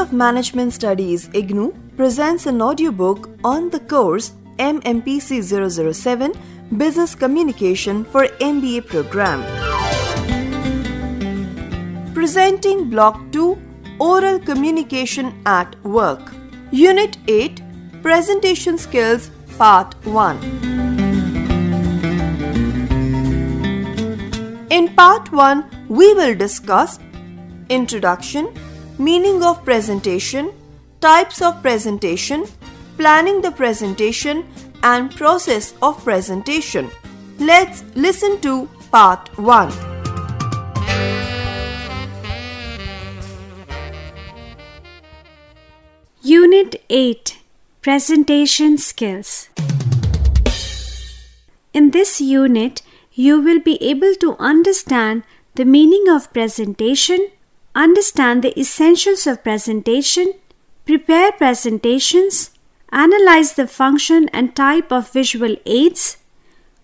of Management Studies IGNOU presents an audiobook on the course MMPC 007 Business Communication for MBA program. Presenting Block 2 Oral Communication at Work. Unit-8 Presentation Skills Part-1. In Part-1, we will discuss Introduction, Meaning of Presentation, Types of Presentation, Planning the Presentation, and Process of Presentation. Let's listen to Part 1. Unit 8 Presentation Skills. In this unit, you will be able to understand the meaning of presentation, understand the essentials of presentation, prepare presentations, analyze the function and type of visual aids,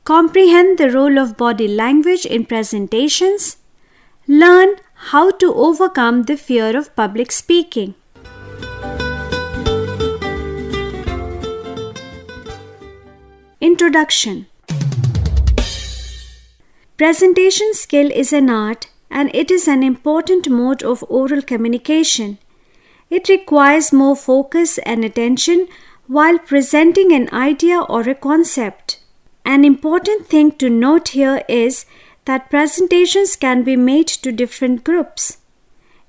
comprehend the role of body language in presentations, learn how to overcome the fear of public speaking. Introduction. Presentation skill is an art and it is an important mode of oral communication. It requires more focus and attention while presenting an idea or a concept. An important thing to note here is that presentations can be made to different groups.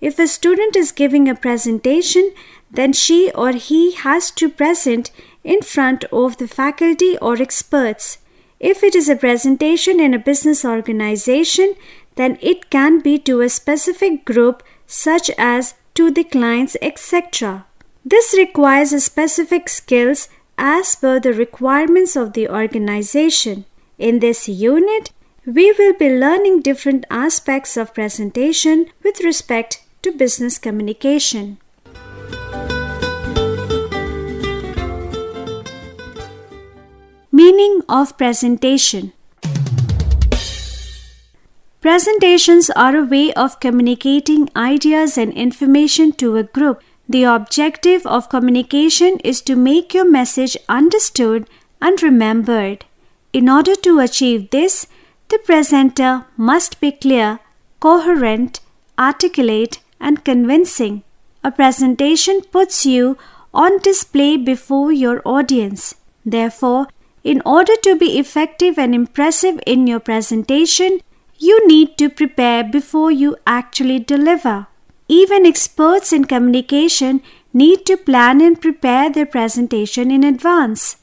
If a student is giving a presentation, then she or he has to present in front of the faculty or experts. If it is a presentation in a business organization, then it can be to a specific group such as to the clients, etc. This requires a specific skills as per the requirements of the organization. In this unit, we will be learning different aspects of presentation with respect to business communication. Meaning of presentation. Presentations are a way of communicating ideas and information to a group. The objective of communication is to make your message understood and remembered. In order to achieve this, the presenter must be clear, coherent, articulate, and convincing. A presentation puts you on display before your audience. Therefore, in order to be effective and impressive in your presentation, you need to prepare before you actually deliver. Even experts in communication need to plan and prepare their presentation in advance.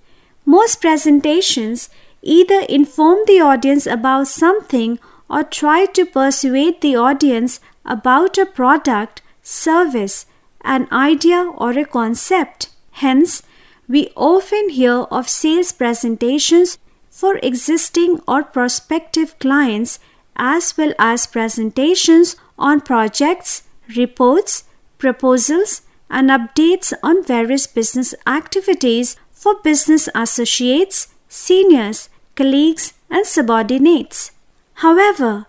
Most presentations either inform the audience about something or try to persuade the audience about a product, service, an idea, or a concept. Hence, we often hear of sales presentations for existing or prospective clients as well as presentations on projects, reports, proposals, and updates on various business activities for business associates, seniors, colleagues, and subordinates. However,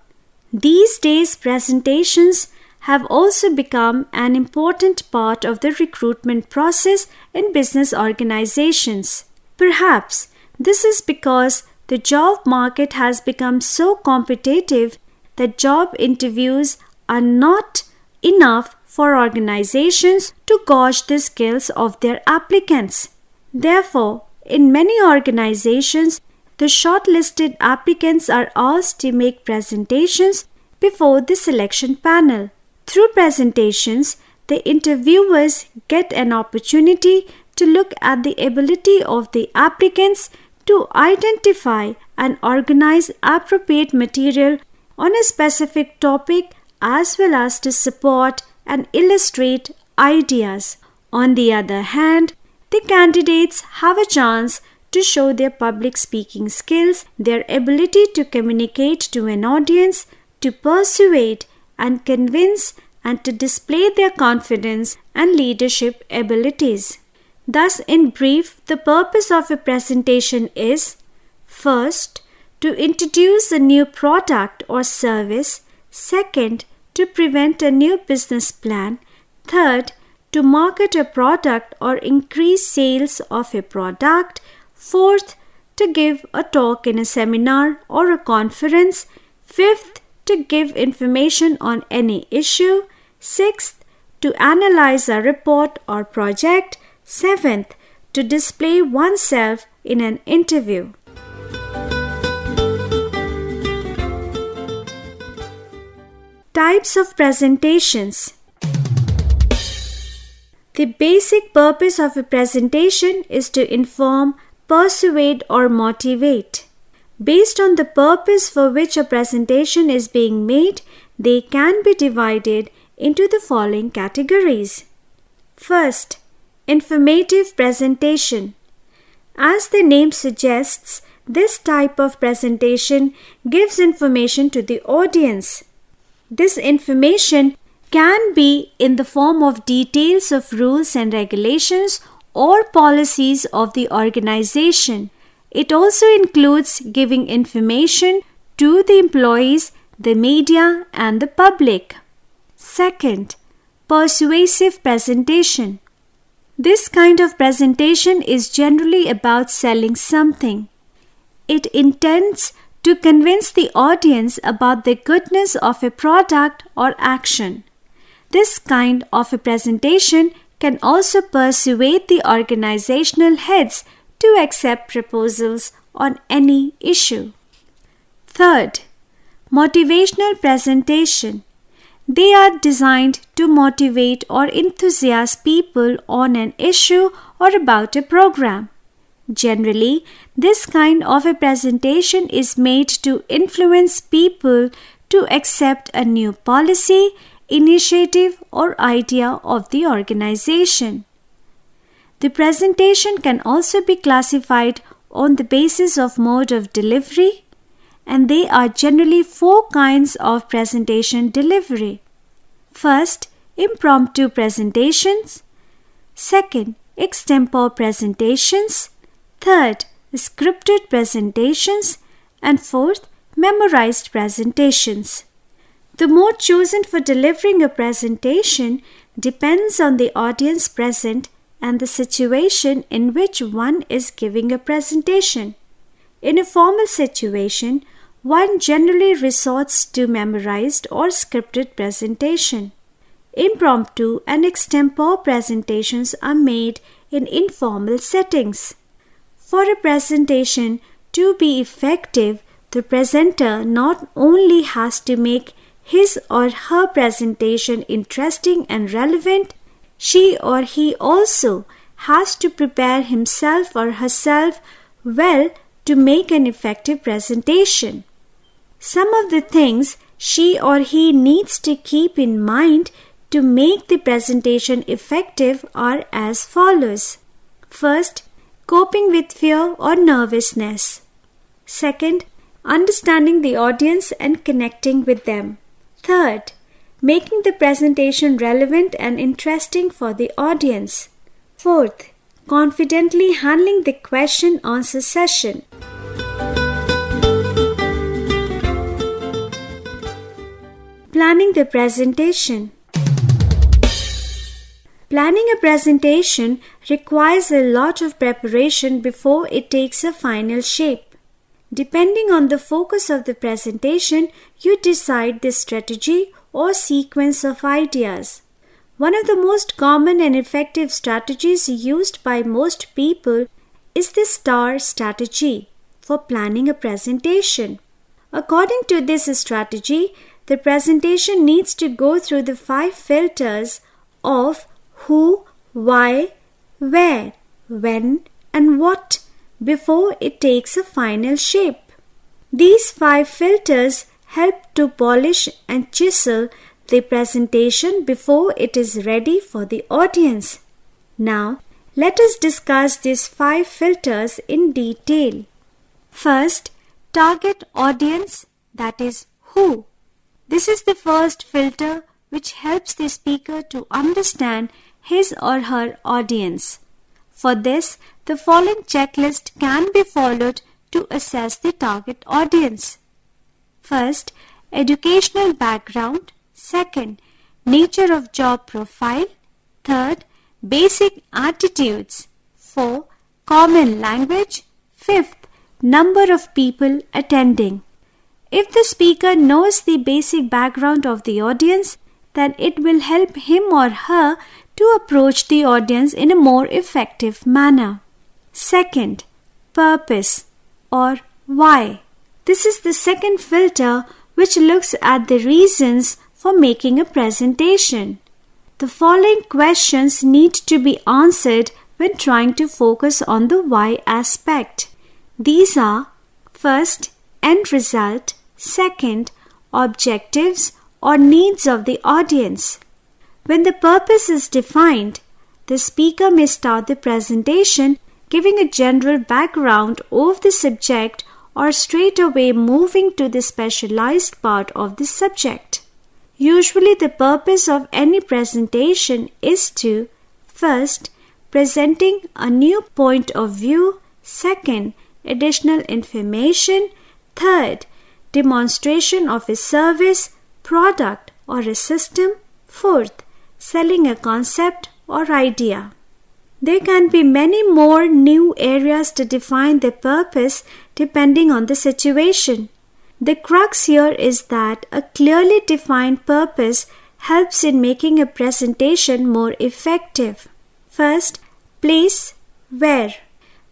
these days presentations have also become an important part of the recruitment process in business organizations. Perhaps this is because the job market has become so competitive that job interviews are not enough for organizations to gauge the skills of their applicants. Therefore, in many organizations, the shortlisted applicants are asked to make presentations before the selection panel. Through presentations, the interviewers get an opportunity to look at the ability of the applicants to identify and organize appropriate material on a specific topic as well as to support and illustrate ideas. On the other hand, the candidates have a chance to show their public speaking skills, their ability to communicate to an audience, to persuade and convince, and to display their confidence and leadership abilities. Thus, in brief, the purpose of a presentation is: first, to introduce a new product or service; second, to present a new business plan; third, to market a product or increase sales of a product. Fourth, to give a talk in a seminar or a conference. Fifth, to give information on any issue. Sixth, to analyze a report or project. Seventh, to display oneself in an interview. Types of presentations. The basic purpose of a presentation is to inform, persuade, or motivate. Based on the purpose for which a presentation is being made, they can be divided into the following categories. First, informative presentation. As the name suggests, this type of presentation gives information to the audience. This information can be in the form of details of rules and regulations or policies of the organization. It also includes giving information to the employees, the media, and the public. Second, persuasive presentation. This kind of presentation is generally about selling something. It intends to convince the audience about the goodness of a product or action. This kind of a presentation can also persuade the organizational heads to accept proposals on any issue. Third, motivational presentation. They are designed to motivate or enthusiast people on an issue or about a program. Generally, this kind of a presentation is made to influence people to accept a new policy, initiative, or idea of the organization. The presentation can also be classified on the basis of mode of delivery, and there are generally 4 kinds of presentation delivery. First, impromptu presentations. Second, extempore presentations. Third, scripted presentations. And fourth, memorized presentations. The mode chosen for delivering a presentation depends on the audience present and the situation in which one is giving a presentation. In a formal situation, one generally resorts to memorized or scripted presentation. Impromptu and extempore presentations are made in informal settings. For a presentation to be effective, the presenter not only has to make his or her presentation interesting and relevant, she or he also has to prepare himself or herself well to make an effective presentation. Some of the things she or he needs to keep in mind to make the presentation effective are as follows. First, coping with fear or nervousness. Second, understanding the audience and connecting with them. Third, making the presentation relevant and interesting for the audience. Fourth, confidently handling the question-answer session. Planning the presentation. Planning a presentation requires a lot of preparation before it takes a final shape. Depending on the focus of the presentation, you decide the strategy or sequence of ideas. One of the most common and effective strategies used by most people is the STAR strategy for planning a presentation. According to this strategy, the presentation needs to go through the 5 filters of who, why, where, when, and what before it takes a final shape. These 5 filters help to polish and chisel the presentation before it is ready for the audience. Now, let us discuss these 5 filters in detail. First, target audience, that is who. This is the first filter which helps the speaker to understand his or her audience. For this, the following checklist can be followed to assess the target audience. First, educational background. Second, nature of job profile. Third, basic attitudes. 4. Common language. 5th, number of people attending. If the speaker knows the basic background of the audience, then it will help him or her to approach the audience in a more effective manner. Second, purpose or why. This is the second filter which looks at the reasons for making a presentation. The following questions need to be answered when trying to focus on the why aspect. These are: first, end result; second, objectives or needs of the audience. When the purpose is defined, the speaker may start the presentation giving a general background of the subject or straight away moving to the specialized part of the subject. Usually the purpose of any presentation is to: first, presenting a new point of view; second, additional information; third, demonstration of a service, product or a system; fourth, selling a concept or idea. There can be many more new areas to define the purpose depending on the situation. The crux here is that a clearly defined purpose helps in making a presentation more effective. First, place, where.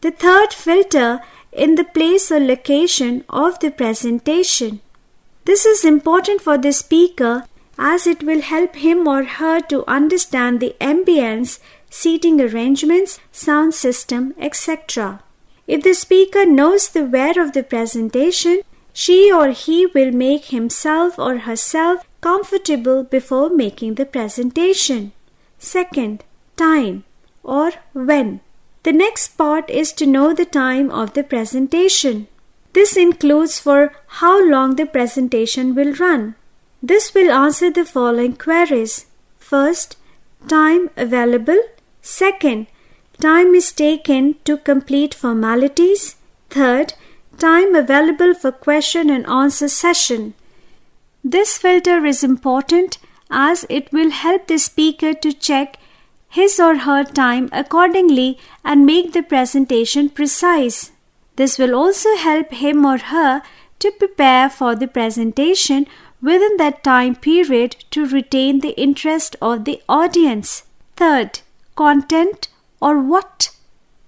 The third filter in the place or location of the presentation. This is important for the speaker as it will help him or her to understand the ambience, seating arrangements, sound system, etc. If the speaker knows the where of the presentation, she or he will make himself or herself comfortable before making the presentation. Second, time or when. The next part is to know the time of the presentation. This includes for how long the presentation will run. This will answer the following queries. First, time available. Second, time is taken to complete formalities. Third, time available for question and answer session. This filter is important as it will help the speaker to check his or her time accordingly and make the presentation precise. This will also help him or her to prepare for the presentation within that time period to retain the interest of the audience. Third, content or what.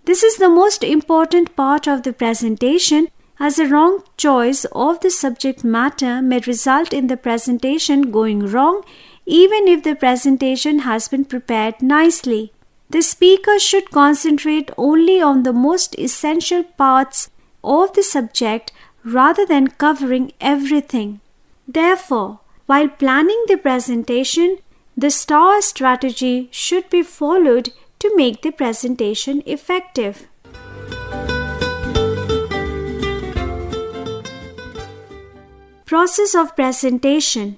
This is the most important part of the presentation as a wrong choice of the subject matter may result in the presentation going wrong even if the presentation has been prepared nicely. The speaker should concentrate only on the most essential parts of the subject rather than covering everything. Therefore, while planning the presentation, the STAR strategy should be followed to make the presentation effective. Process of presentation.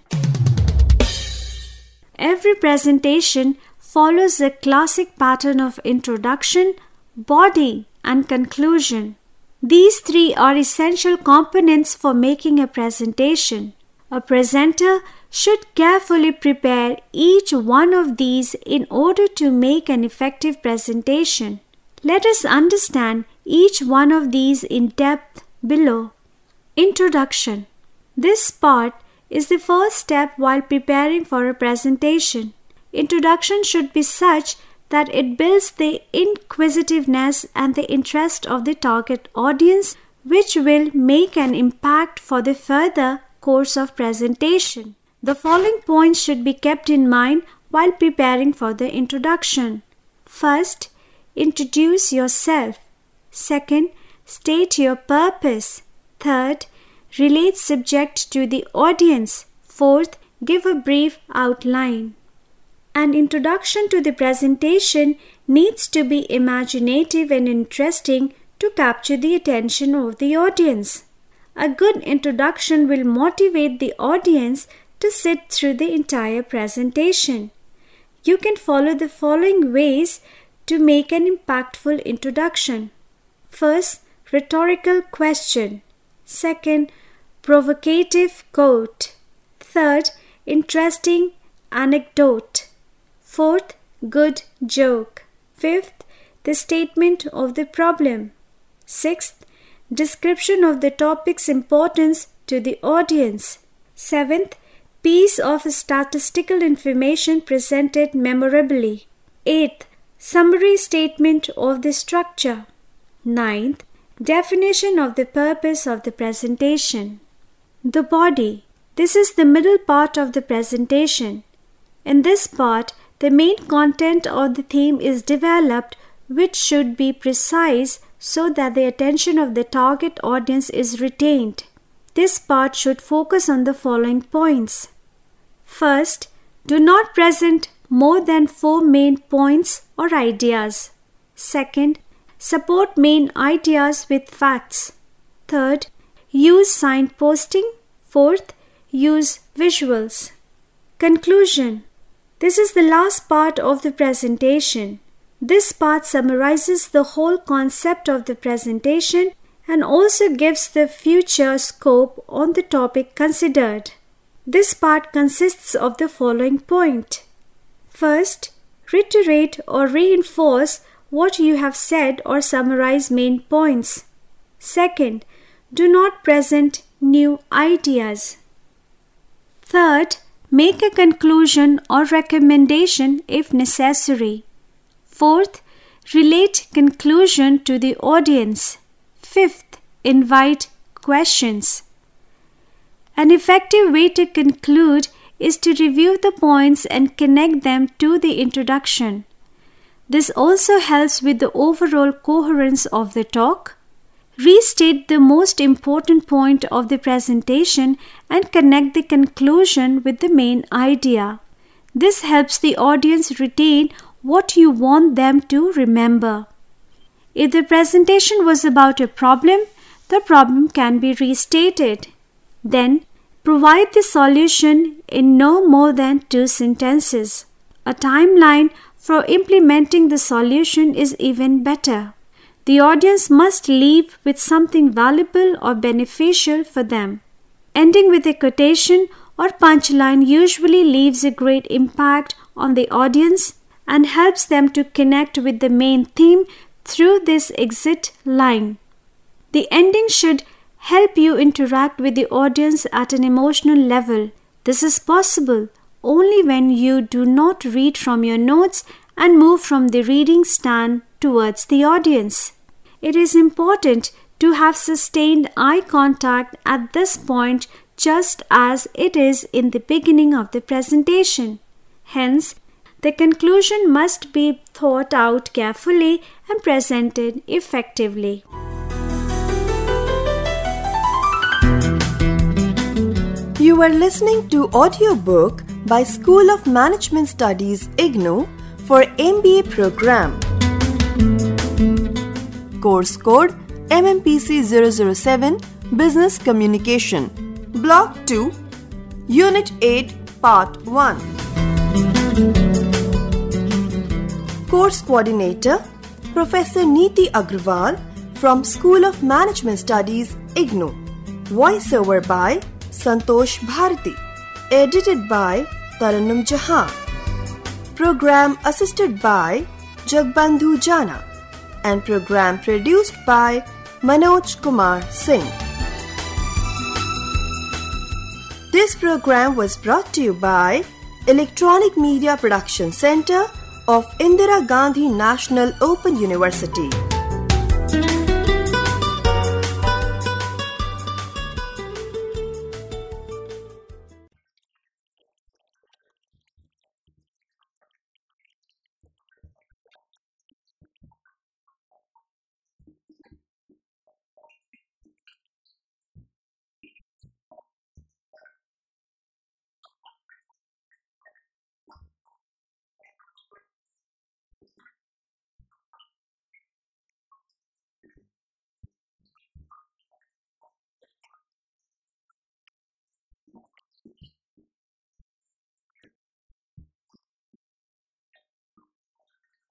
Every presentation follows a classic pattern of introduction, body, and conclusion. These three are essential components for making a presentation. A presenter should carefully prepare each one of these in order to make an effective presentation. Let us understand each one of these in depth below. Introduction. This part is the first step while preparing for a presentation. Introduction should be such that it builds the inquisitiveness and the interest of the target audience, which will make an impact for the further course of presentation. The following points should be kept in mind while preparing for the introduction. First, introduce yourself. Second, state your purpose. Third, relate subject to the audience. Fourth, give a brief outline. An introduction to the presentation needs to be imaginative and interesting to capture the attention of the audience. A good introduction will motivate the audience to sit through the entire presentation. You can follow the following ways to make an impactful introduction. First, rhetorical question. Second, provocative quote. Third, interesting anecdote. Fourth, good joke. 5th, the statement of the problem. 6th, description of the topic's importance to the audience. 7th, piece of statistical information presented memorably. 8th, summary statement of the structure. 9th, definition of the purpose of the presentation. The body. This is the middle part of the presentation. In this part, the main content of the theme is developed, which should be precise so that the attention of the target audience is retained. This part should focus on the following points. First, do not present more than 4 main points or ideas. Second, support main ideas with facts. Third, use signposting. Fourth, use visuals. Conclusion. This is the last part of the presentation. This part summarizes the whole concept of the presentation and also gives the future scope on the topic considered. This part consists of the following point. First, reiterate or reinforce what you have said or summarize main points. Second, do not present new ideas. Third, make a conclusion or recommendation if necessary. Fourth, relate conclusion to the audience. Fifth, invite questions. An effective way to conclude is to review the points and connect them to the introduction. This also helps with the overall coherence of the talk. Restate the most important point of the presentation and connect the conclusion with the main idea. This helps the audience retain what you want them to remember. If the presentation was about a problem, the problem can be restated. Then, provide the solution in no more than 2 sentences. A timeline for implementing the solution is even better. The audience must leave with something valuable or beneficial for them. Ending with a quotation or punchline usually leaves a great impact on the audience and helps them to connect with the main theme through this exit line. The ending should help you interact with the audience at an emotional level. This is possible only when you do not read from your notes and move from the reading stand towards the audience. It is important to have sustained eye contact at this point, just as it is in the beginning of the presentation. Hence, the conclusion must be thought out carefully and presented effectively. You are listening to audiobook by School of Management Studies, IGNOU for MBA program. Course code MMPC 007 Business Communication. Block 2, Unit-8, Part-1. Course Coordinator Professor Neeti Agrawal from School of Management Studies, IGNOU. Voiceover by Santosh Bharati. Edited by Tarannum Jahan. Program assisted by Jagbandhu Jana. And program produced by Manoj Kumar Singh. This program was brought to you by Electronic Media Production Center of Indira Gandhi National Open University.